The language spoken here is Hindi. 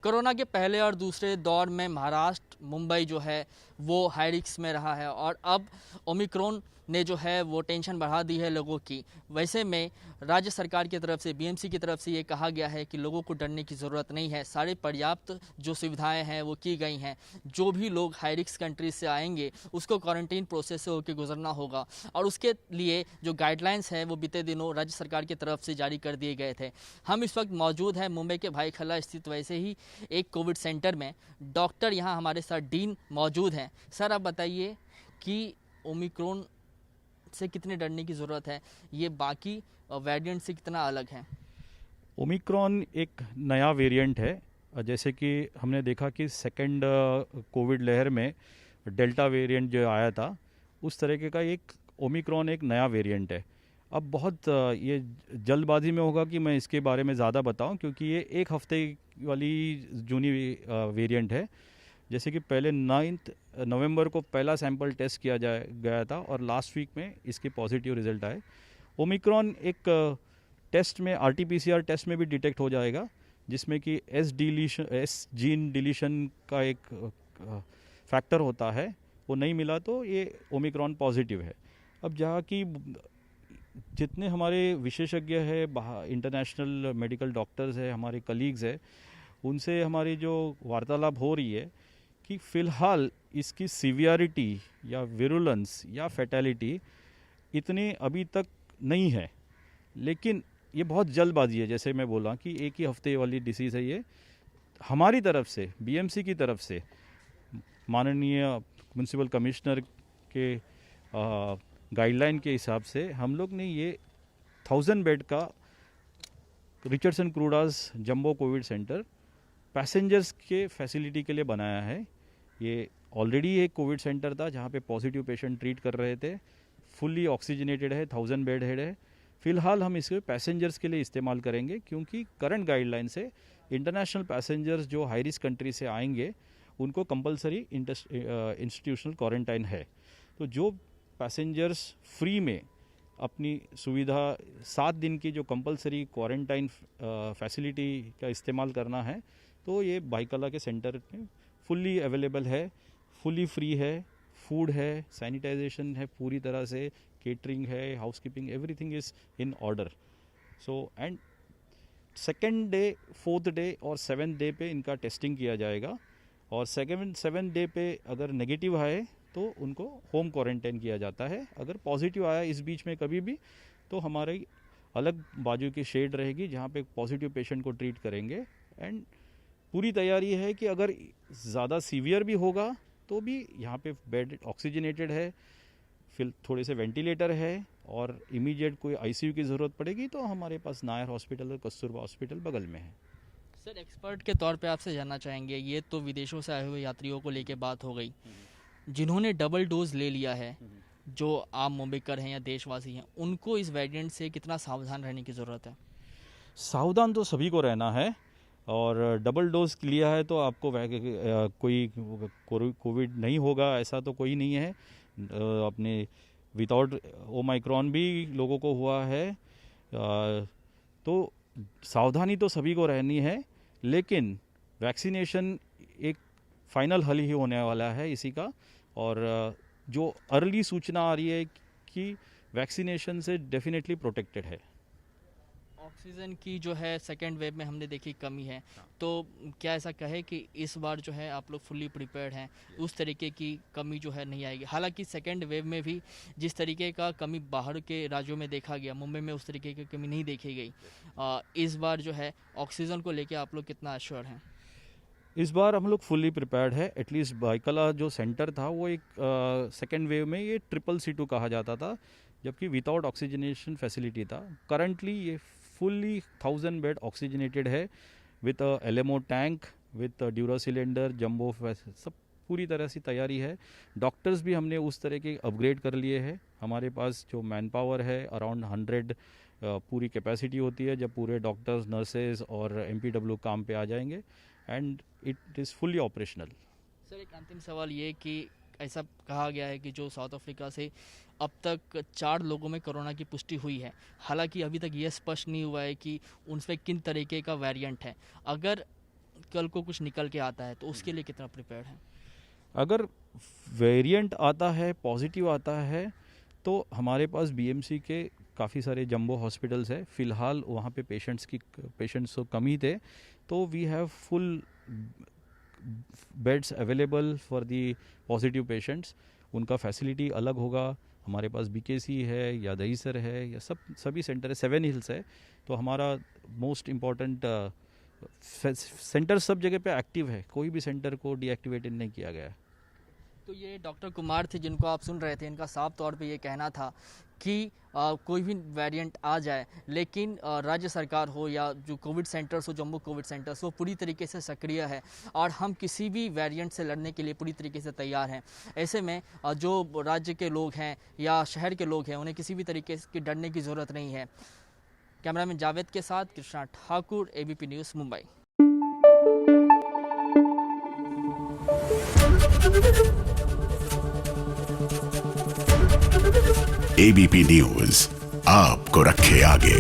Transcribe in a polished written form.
कोरोना के पहले और दूसरे दौर में महाराष्ट्र मुंबई जो है वो हाई रिस्क में रहा है और अब ओमिक्रॉन ने जो है वो टेंशन बढ़ा दी है लोगों की। वैसे में राज्य सरकार की तरफ से बीएमसी की तरफ से ये कहा गया है कि लोगों को डरने की ज़रूरत नहीं है, सारे पर्याप्त जो सुविधाएं हैं वो की गई हैं। जो भी लोग हाई रिस्क कंट्रीज से आएंगे उसको क्वारंटीन प्रोसेस से होकर गुजरना होगा और उसके लिए जो गाइडलाइंस है वो बीते दिनों राज्य सरकार की तरफ से जारी कर दिए गए थे। हम इस वक्त मौजूद हैं मुंबई के भाईखला स्थित वैसे ही एक कोविड सेंटर में। डॉक्टर यहाँ हमारे साथ डीन मौजूद हैं। सर आप बताइए कि ओमिक्रॉन से कितने डरने की ज़रूरत है, ये बाकी वेरिएंट से कितना अलग है? ओमिक्रॉन एक नया वेरिएंट है। जैसे कि हमने देखा कि सेकंड कोविड लहर में डेल्टा वेरिएंट जो आया था उस तरीके का एक ओमिक्रॉन एक नया वेरिएंट है। अब बहुत ये जल्दबाजी में होगा कि मैं इसके बारे में ज़्यादा बताऊं, क्योंकि ये एक हफ्ते वाली जूनी वेरिएंट है। जैसे कि पहले 9 नवंबर को पहला सैंपल टेस्ट किया गया था और लास्ट वीक में इसके पॉजिटिव रिजल्ट आए। ओमिक्रॉन एक टेस्ट में आरटीपीसीआर टेस्ट में भी डिटेक्ट हो जाएगा, जिसमें कि एस जीन डिलीशन का एक फैक्टर होता है, वो नहीं मिला तो ये ओमिक्रॉन पॉजिटिव है। अब जहाँ की जितने हमारे विशेषज्ञ है, इंटरनेशनल मेडिकल डॉक्टर्स है, हमारे कलीग्स है, उनसे हमारी जो वार्तालाप हो रही है कि फ़िलहाल इसकी सीवियरिटी या विरुलेंस या फैटेलिटी इतनी अभी तक नहीं है। लेकिन ये बहुत जल्दबाजी है, जैसे मैं बोला कि एक ही हफ्ते वाली डिसीज़ है ये। हमारी तरफ से बीएमसी की तरफ से माननीय म्युनिसिपल कमिश्नर के गाइडलाइन के हिसाब से हम लोग ने ये 1000 बेड का Richardson Cruddas jumbo COVID centre passengers के फैसिलिटी के लिए बनाया है। ये ऑलरेडी एक कोविड सेंटर था जहाँ पे पॉजिटिव पेशेंट ट्रीट कर रहे थे, फुल्ली ऑक्सीजनेटेड है, 1000 बेड हेड है। फिलहाल हम इसके पैसेंजर्स के लिए इस्तेमाल करेंगे, क्योंकि करंट गाइडलाइन से इंटरनेशनल पैसेंजर्स जो हाई रिस्क कंट्री से आएंगे उनको कंपलसरी इंस्टीट्यूशनल क्वारंटाइन है। तो जो पैसेंजर्स फ्री में अपनी सुविधा 7 दिन की जो कंपलसरी क्वारंटाइन फैसिलिटी का इस्तेमाल करना है, तो ये भाईखला के सेंटर में फुल्ली अवेलेबल है, फुल्ली फ्री है, फूड है, सैनिटाइजेशन है पूरी तरह से, केटरिंग है, housekeeping, everything is in order. So and second day, 4th day और 7th डे पे इनका टेस्टिंग किया जाएगा और 7th डे पे अगर नेगेटिव आए तो उनको होम क्वारंटाइन किया जाता है। अगर पॉजिटिव आया इस बीच में कभी भी, तो हमारी अलग बाजू की शेड रहेगी जहाँ पे पॉजिटिव पेशेंट को ट्रीट करेंगे। एंड पूरी तैयारी है कि अगर ज़्यादा सीवियर भी होगा तो भी यहाँ पे बेड ऑक्सीजनेटेड है, फिर थोड़े से वेंटिलेटर है और इमीडिएट कोई आईसीयू की ज़रूरत पड़ेगी तो हमारे पास नायर हॉस्पिटल और कस्तूरबा हॉस्पिटल बगल में है। सर एक्सपर्ट के तौर पे आपसे जानना चाहेंगे, ये तो विदेशों से आए हुए यात्रियों को लेके बात हो गई, जिन्होंने डबल डोज ले लिया है, जो आम मुंबईकर हैं या देशवासी हैं, उनको इस वेरिएंट से कितना सावधान रहने की ज़रूरत है? सावधान तो सभी को रहना है, और डबल डोज लिया है तो आपको कोई कोविड नहीं होगा ऐसा तो कोई नहीं है। अपने विदाउट ओमिक्रॉन भी लोगों को हुआ है। तो सावधानी तो सभी को रहनी है, लेकिन वैक्सीनेशन एक फाइनल हल ही होने वाला है इसी का। और जो अर्ली सूचना आ रही है कि वैक्सीनेशन से डेफिनेटली प्रोटेक्टेड है। ऑक्सीजन की जो है सेकेंड वेव में हमने देखी कमी है, तो क्या ऐसा कहे कि इस बार जो है आप लोग फुल्ली प्रिपेयर्ड हैं, उस तरीके की कमी जो है नहीं आएगी? हालांकि सेकेंड वेव में भी जिस तरीके का कमी बाहर के राज्यों में देखा गया, मुंबई में उस तरीके की कमी नहीं देखी गई। इस बार जो है ऑक्सीजन को लेके आप लोग कितना एश्योर हैं? इस बार हम लोग फुल्ली प्रिपेयर्ड है। एटलीस्ट भाईखला जो सेंटर था वो एक सेकेंड वेव में ये CCC2 कहा जाता था, जबकि विदाउट ऑक्सीजनेशन फैसिलिटी था। करंटली ये फुल्ली 1000 बेड ऑक्सीजनेटेड है, with LMO tank, with dura cylinder, jumbo, सब पूरी तरह से तैयारी है। डॉक्टर्स भी हमने उस तरह के अपग्रेड कर लिए हैं। हमारे पास जो मैन पावर है अराउंड 100 पूरी कैपेसिटी होती है, जब पूरे डॉक्टर्स, नर्सेज और MPW काम पे आ जाएंगे, and it is fully operational. Sir एक अंतिम सवाल ये कि ऐसा कहा गया है कि जो साउथ अफ्रीका से अब तक 4 लोगों में कोरोना की पुष्टि हुई है, हालांकि अभी तक ये स्पष्ट नहीं हुआ है कि उनमें किन तरीके का वेरिएंट है। अगर कल को कुछ निकल के आता है तो उसके लिए कितना प्रिपेयर्ड है? अगर वेरिएंट आता है, पॉजिटिव आता है, तो हमारे पास बीएमसी के काफ़ी सारे जंबो हॉस्पिटल्स है। फ़िलहाल वहाँ पे पेशेंट्स तो कम ही थे, तो we have full beds available for the positive patients. उनका फैसिलिटी अलग होगा। हमारे पास बीकेसी है या दहीसर है या सभी सेंटर है, 7 हिल्स है। तो हमारा मोस्ट इम्पॉर्टेंट सेंटर सब जगह पे एक्टिव है, कोई भी सेंटर को डीएक्टिवेटेड नहीं किया गया है। तो ये डॉक्टर कुमार थे जिनको आप सुन रहे थे, इनका साफ तौर पे ये कहना था कि कोई भी वेरिएंट आ जाए, लेकिन राज्य सरकार हो या जो कोविड सेंटर्स हो, जम्मू कोविड सेंटर्स, वो पूरी तरीके से सक्रिय है और हम किसी भी वेरिएंट से लड़ने के लिए पूरी तरीके से तैयार हैं। ऐसे में जो राज्य के लोग हैं या शहर के लोग हैं, उन्हें किसी भी तरीके की डरने की ज़रूरत नहीं है। कैमरामैन जावेद के साथ Krishna Thakur, ABP news, Mumbai. ABP news आपको रखे आगे।